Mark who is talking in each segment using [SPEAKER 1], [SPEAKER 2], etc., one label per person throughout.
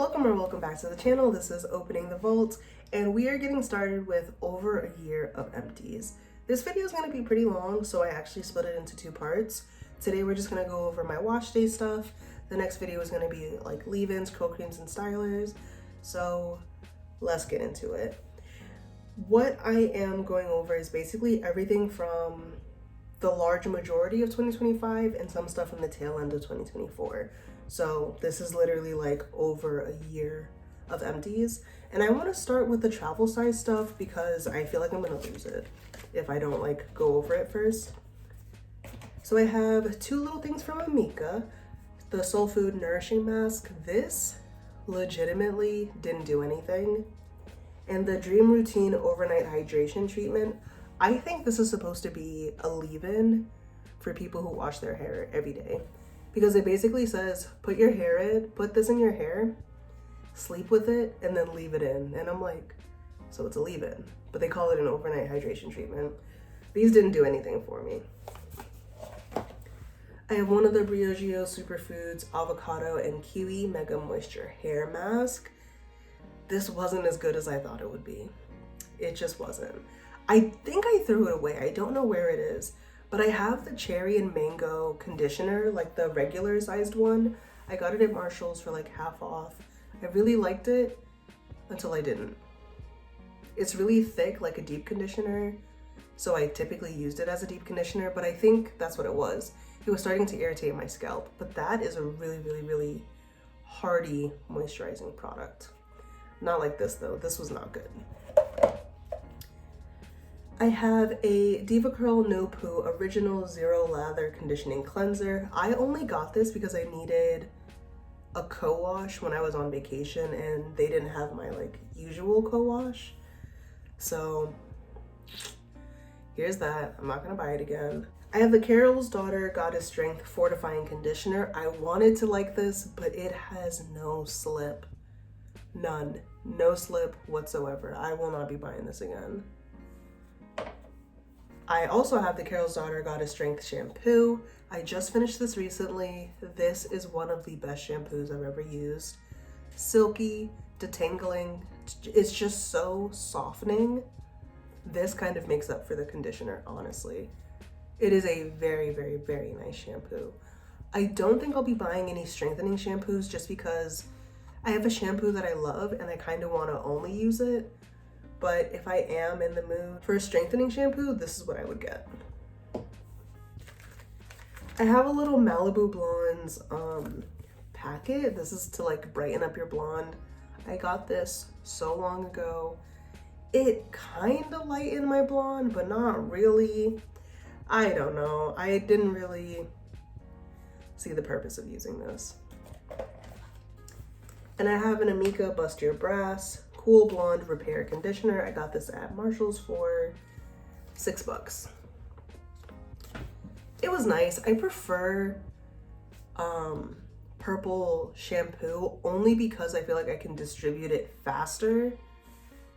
[SPEAKER 1] Welcome or welcome back to the channel. This is Opening the Vault, and we are getting started with over a year of empties. This video is going to be pretty long, so I actually split it into two parts. Today we're just going to go over my wash day stuff. The next video is going to be like leave-ins, curl creams, and stylers. So let's get into it. What I am going over is basically everything from the large majority of 2025 and some stuff from the tail end of 2024. So this is literally like over a year of empties. And I want to start with the travel size stuff because I feel like I'm going to lose it if I don't like go over it first. So I have two little things from Amika. The Soulfood Nourishing Mask. This legitimately didn't do anything. And the Dream Routine Overnight Hydration Treatment. I think this is supposed to be a leave-in for people who wash their hair every day. Because it basically says, put this in your hair, sleep with it, and then leave it in. And I'm like, so it's a leave-in, but they call it an overnight hydration treatment. These didn't do anything for me. I have one of the Briogeo Superfoods Avocado and Kiwi Mega Moisture Hair Mask. This wasn't as good as I thought it would be. It just wasn't. I think I threw it away. I don't know where it is. But I have the cherry and mango conditioner, like the regular sized one. I got it at Marshall's for like half off. I really liked it until I didn't. It's really thick, like a deep conditioner. So I typically used it as a deep conditioner, but I think that's what it was. It was starting to irritate my scalp. But that is a really hardy moisturizing product. Not like this though. This was not good. I have a Devacurl No Poo Original Zero Lather Conditioning Cleanser. I only got this because I needed a co-wash when I was on vacation and they didn't have my like usual co-wash. So here's that. I'm not gonna buy it again. I have the Carol's Daughter Goddess Strength Fortifying Conditioner. I wanted to like this, but it has no slip. None. No slip whatsoever. I will not be buying this again. I also have the Carol's Daughter Goddess Strength Shampoo. I just finished this recently. This is one of the best shampoos I've ever used. Silky, detangling, it's just so softening. This kind of makes up for the conditioner, honestly. It is a very nice shampoo. I don't think I'll be buying any strengthening shampoos just because I have a shampoo that I love and I kind of want to only use it. But if I am in the mood for a strengthening shampoo, this is what I would get. I have a little Malibu Blondes packet. This is to like brighten up your blonde. I got this so long ago. It kind of lightened my blonde, but not really. I don't know. I didn't really see the purpose of using this. And I have an Amika Bust Your Brass Cool Blonde Repair Conditioner. I got this at Marshall's for $6. It was nice. I prefer purple shampoo only because I feel like I can distribute it faster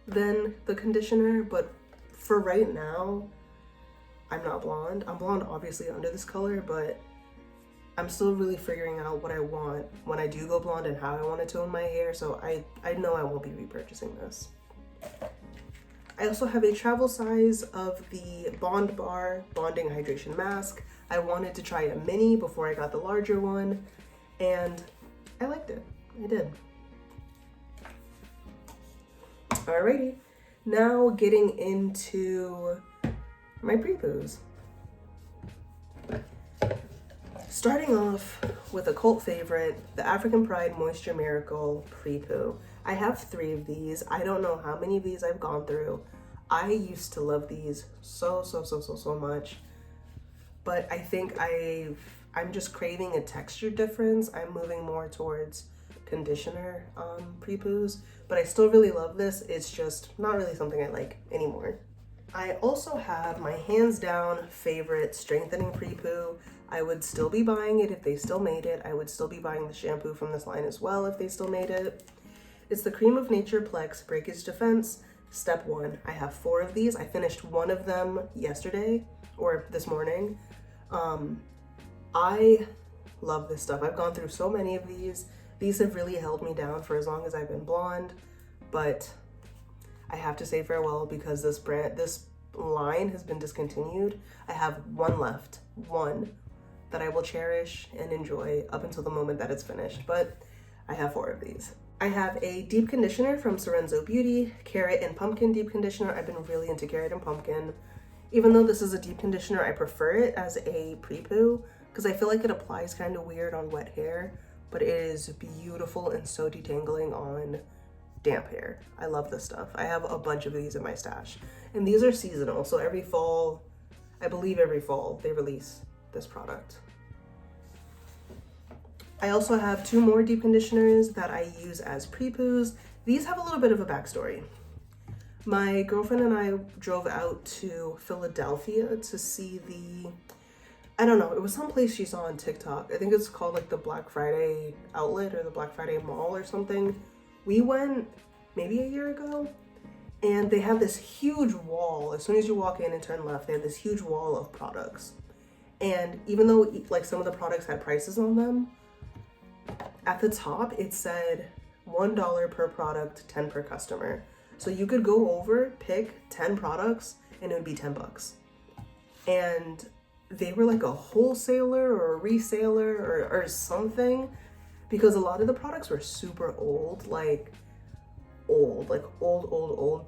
[SPEAKER 1] than the conditioner. But for right now, I'm not blonde. I'm blonde obviously under this color, but I'm still really figuring out what I want when I do go blonde and how I want to tone my hair, so I know I won't be repurchasing this. I also have a travel size of the Bondbar Bonding Hydration Mask. I wanted to try a mini before I got the larger one, and I liked it. I did. Alrighty, now getting into my pre-poos. Starting off with a cult favorite, the African Pride Moisture Miracle Pre-poo. I have 3 of these. I don't know how many of these I've gone through. I used to love these so much, but I think I'm just craving a texture difference. I'm moving more towards conditioner pre-poos, but I still really love this. It's just not really something I like anymore. I also have my hands down favorite strengthening pre-poo. I would still be buying it if they still made it. I would still be buying the shampoo from this line as well if they still made it. It's the Cream of Nature Plex Breakage Defense Step 1. I have 4 of these. I finished one of them yesterday or this morning. I love this stuff. I've gone through so many of these. These have really held me down for as long as I've been blonde, but I have to say farewell because this line has been discontinued. I have one left, one that I will cherish and enjoy up until the moment that it's finished, but I have 4 of these. I have a deep conditioner from Sorenzo Beauty, carrot and pumpkin deep conditioner. I've been really into carrot and pumpkin. Even though this is a deep conditioner, I prefer it as a pre-poo because I feel like it applies kind of weird on wet hair, but it is beautiful and so detangling on damp hair. I love this stuff. I have a bunch of these in my stash. And these are seasonal, so every fall, I believe every fall, they release this product. I also have 2 more deep conditioners that I use as pre-poos. These have a little bit of a backstory. My girlfriend and I drove out to Philadelphia to see I don't know, it was someplace she saw on TikTok. I think it's called like the Black Friday outlet or the Black Friday mall or something. We went maybe a year ago, and they have this huge wall. As soon as you walk in and turn left, they have this huge wall of products. And even though like some of the products had prices on them, at the top it said $1 per product, 10 per customer. So you could go over, pick 10 products, and it would be 10 bucks. And they were like a wholesaler or a reseller or something, because a lot of the products were super old, like old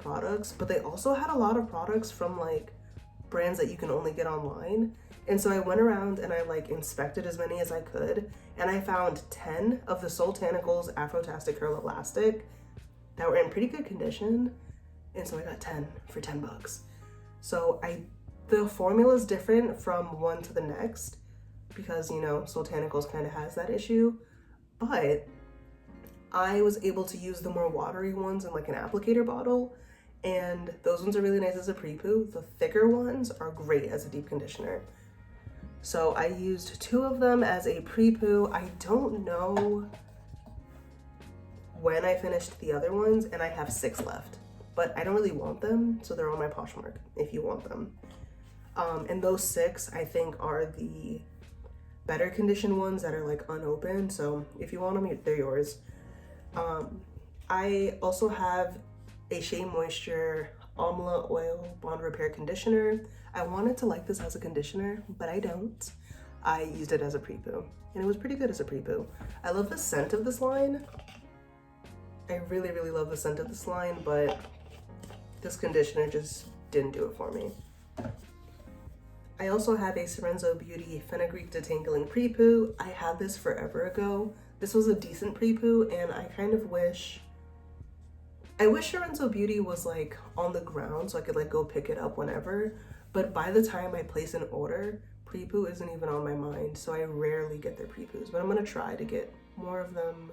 [SPEAKER 1] products, but they also had a lot of products from like brands that you can only get online. And so I went around and I like inspected as many as I could, and I found 10 of the Soultanicals Afrotastic Curl Elastic that were in pretty good condition, and so I got 10 for 10 bucks. So the formula is different from one to the next because, you know, Soultanicals kind of has that issue, but I was able to use the more watery ones in like an applicator bottle, and those ones are really nice as a pre-poo. The thicker ones are great as a deep conditioner. So I used 2 of them as a pre-poo. I don't know when I finished the other ones, and I have 6 left, but I don't really want them, so they're on my Poshmark if you want them. And those 6 I think are the better conditioned ones that are like unopened, so if you want them, they're yours. I also have a Shea Moisture Amla Oil Bond Repair Conditioner. I wanted to like this as a conditioner, but I don't. I used it as a pre-poo, and it was pretty good as a pre-poo. I love the scent of this line. I really, really love the scent of this line, but this conditioner just didn't do it for me. I also have a Sorenzo Beauty Fenugreek Detangling Pre-poo. I had this forever ago. This was a decent pre-poo, and I kind of wish Sorenzo Beauty was like on the ground so I could like go pick it up whenever, but by the time I place an order, pre-poo isn't even on my mind, so I rarely get their pre-poos, but I'm gonna try to get more of them.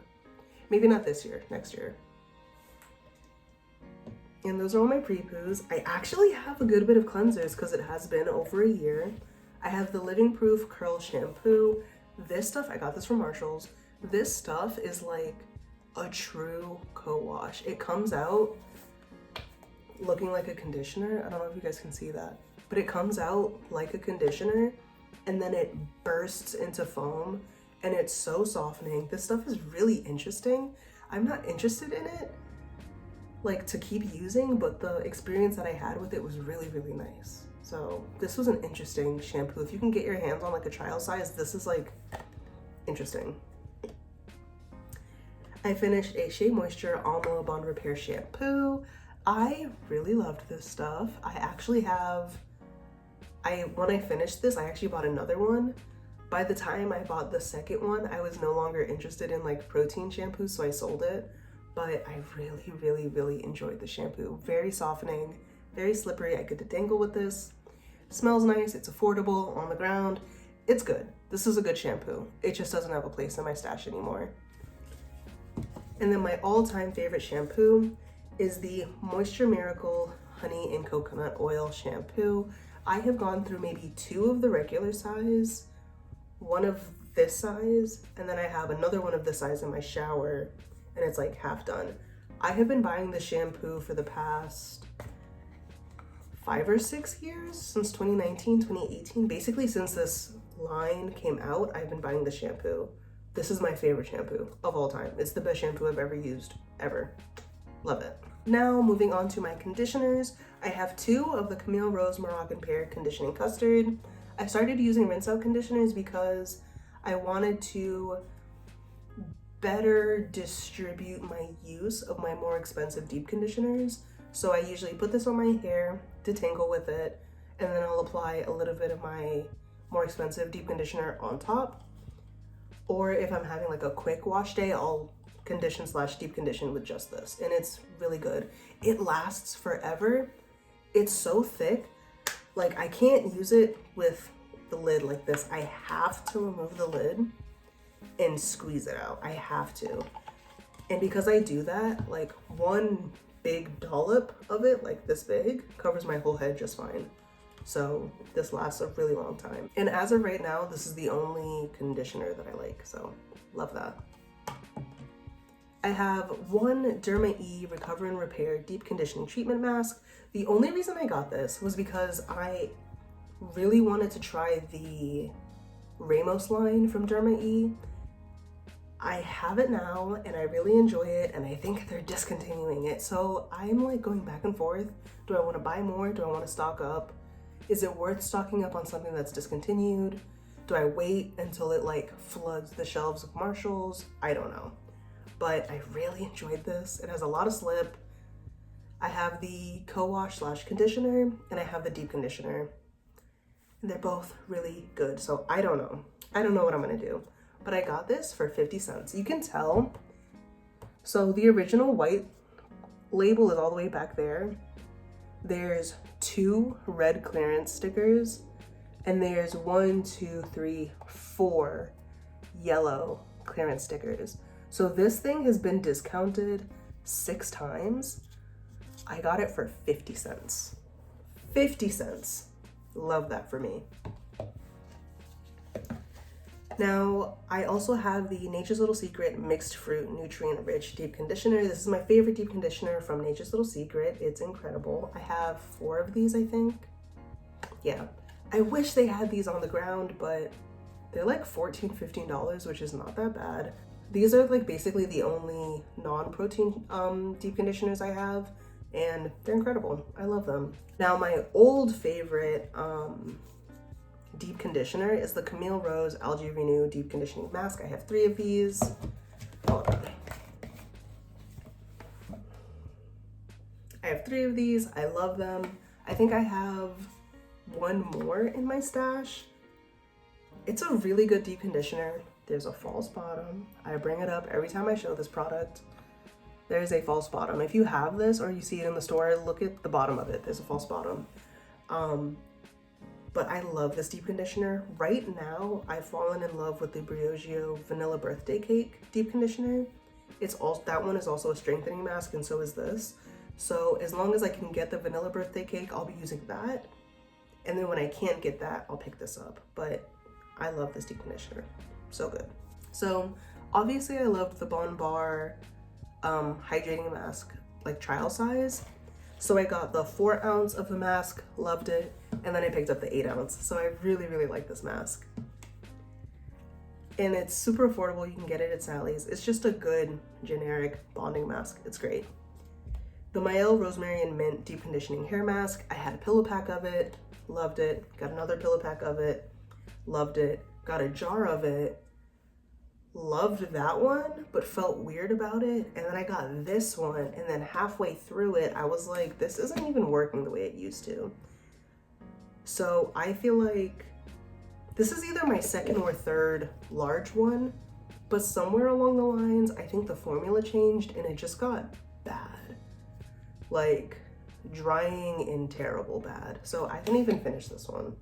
[SPEAKER 1] Maybe not this year, next year. And those are all my pre-poos. I actually have a good bit of cleansers because it has been over a year. I have the Living Proof Curl Shampoo. This stuff, I got this from Marshall's. This stuff is like a true co-wash. It comes out looking like a conditioner. I don't know if you guys can see that, but it comes out like a conditioner and then it bursts into foam, and it's so softening. This stuff is really interesting. I'm not interested in it like to keep using, but the experience that I had with it was really, really nice. So this was an interesting shampoo. If you can get your hands on like a trial size, this is like interesting. I finished a Shea Moisture Amla Bond Repair Shampoo. I really loved this stuff. When I finished this, I actually bought another one. By the time I bought the second one, I was no longer interested in like protein shampoo, so I sold it. But I really, really, really enjoyed the shampoo. Very softening, very slippery. I could detangle with this. It smells nice, it's affordable, on the ground. It's good. This is a good shampoo. It just doesn't have a place in my stash anymore. And then my all-time favorite shampoo is the Moisture Miracle Honey and Coconut Oil Shampoo. I have gone through maybe 2 of the regular size, 1 of this size, and then I have another one of this size in my shower, and it's like half done. I have been buying the shampoo for the past 5 or 6 years, since 2019, 2018. Basically since this line came out, I've been buying the shampoo. This is my favorite shampoo of all time. It's the best shampoo I've ever used, ever. Love it. Now moving on to my conditioners. I have 2 of the Camille Rose Moroccan Pear Conditioning Custard. I started using rinse out conditioners because I wanted to better distribute my use of my more expensive deep conditioners. So I usually put this on my hair, detangle with it, and then I'll apply a little bit of my more expensive deep conditioner on top. Or if I'm having like a quick wash day, I'll condition / deep condition with just this, and it's really good. It lasts forever. It's so thick, like I can't use it with the lid like this. I have to remove the lid and squeeze it out. I have to. And because I do that, like one big dollop of it, like this big, covers my whole head just fine. So this lasts a really long time. And as of right now, this is the only conditioner that I like, so love that. I have one Derma E Recover and Repair Deep Conditioning Treatment Mask. The only reason I got this was because I really wanted to try the Ramos line from Derma E. I have it now and I really enjoy it, and I think they're discontinuing it. So I'm like going back and forth. Do I want to buy more? Do I want to stock up? Is it worth stocking up on something that's discontinued? Do I wait until it like floods the shelves of Marshalls? I don't know. But I really enjoyed this. It has a lot of slip. I have the co-wash / conditioner, and I have the deep conditioner. And they're both really good. So I don't know. I don't know what I'm gonna do. But I got this for 50 cents. You can tell. So the original white label is all the way back there. There's 2 red clearance stickers, and there's 1, 2, 3, 4 yellow clearance stickers. So this thing has been discounted 6 times. I got it for 50 cents. 50 cents. Love that for me. Now, I also have the Nature's Little Secret Mixed Fruit Nutrient Rich Deep Conditioner. This is my favorite deep conditioner from Nature's Little Secret. It's incredible. I have 4 of these, I think. Yeah. I wish they had these on the ground, but they're like $14, $15, which is not that bad. These are like basically the only non-protein deep conditioners I have, and they're incredible. I love them. Now, my old favorite deep conditioner is the Camille Rose Algae Renew Deep Conditioning Mask. I have 3 of these. Hold on. I have 3 of these. I love them. I think I have 1 more in my stash. It's a really good deep conditioner. There's a false bottom. I bring it up every time I show this product. There's a false bottom. If you have this or you see it in the store, look at the bottom of it. There's a false bottom. But I love this deep conditioner. Right now, I've fallen in love with the Briogeo Vanilla Birthday Cake Deep Conditioner. That one is also a strengthening mask, and so is this. So as long as I can get the Vanilla Birthday Cake, I'll be using that. And then when I can't get that, I'll pick this up. But I love this deep conditioner. So good. So obviously I loved the Bondbar hydrating mask, like trial size. So I got the 4 ounce of the mask, loved it, and then I picked up the 8 ounce. So I really, really like this mask. And it's super affordable. You can get it at Sally's. It's just a good generic bonding mask. It's great. The Mael Rosemary and Mint Deep Conditioning Hair Mask. I had a pillow pack of it, loved it. Got another pillow pack of it, loved it. Got a jar of it, loved that one, but felt weird about it. And then I got this one, and then halfway through it, I was like, this isn't even working the way it used to. So I feel like this is either my 2nd or 3rd large one, but somewhere along the lines, I think the formula changed and it just got bad. Like drying and terrible bad. So I didn't even finish this one.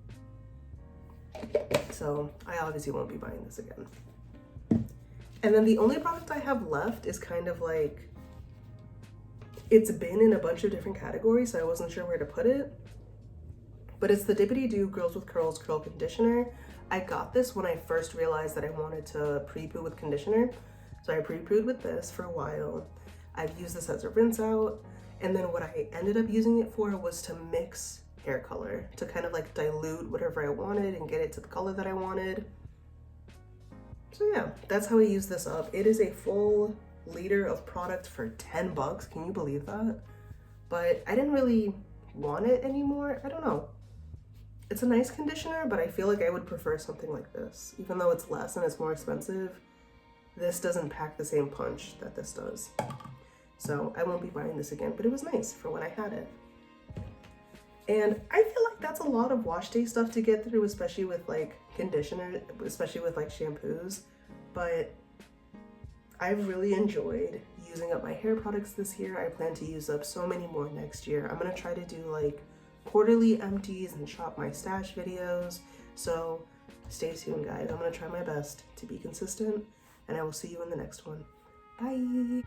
[SPEAKER 1] So I obviously won't be buying this again. And then the only product I have left is kind of like, it's been in a bunch of different categories, so I wasn't sure where to put it. But it's the Dippity Doo Girls with Curls Curl Conditioner. I got this when I first realized that I wanted to pre-poo with conditioner. So I pre-pooed with this for a while. I've used this as a rinse out. And then what I ended up using it for was to mix hair color, to kind of like dilute whatever I wanted and get it to the color that I wanted. So yeah, that's how I use this up. It is a full liter of product for 10 bucks. Can you believe that? But I didn't really want it anymore. I don't know. It's a nice conditioner, but I feel like I would prefer something like this. Even though it's less and it's more expensive, this doesn't pack the same punch that this does. So I won't be buying this again, but it was nice for when I had it. And I feel like that's a lot of wash day stuff to get through, especially with like conditioner, especially with like shampoos. But I've really enjoyed using up my hair products this year. I plan to use up so many more next year. I'm gonna try to do like quarterly empties and shop my stash videos. So stay tuned, guys. I'm gonna try my best to be consistent, and I will see you in the next one. Bye.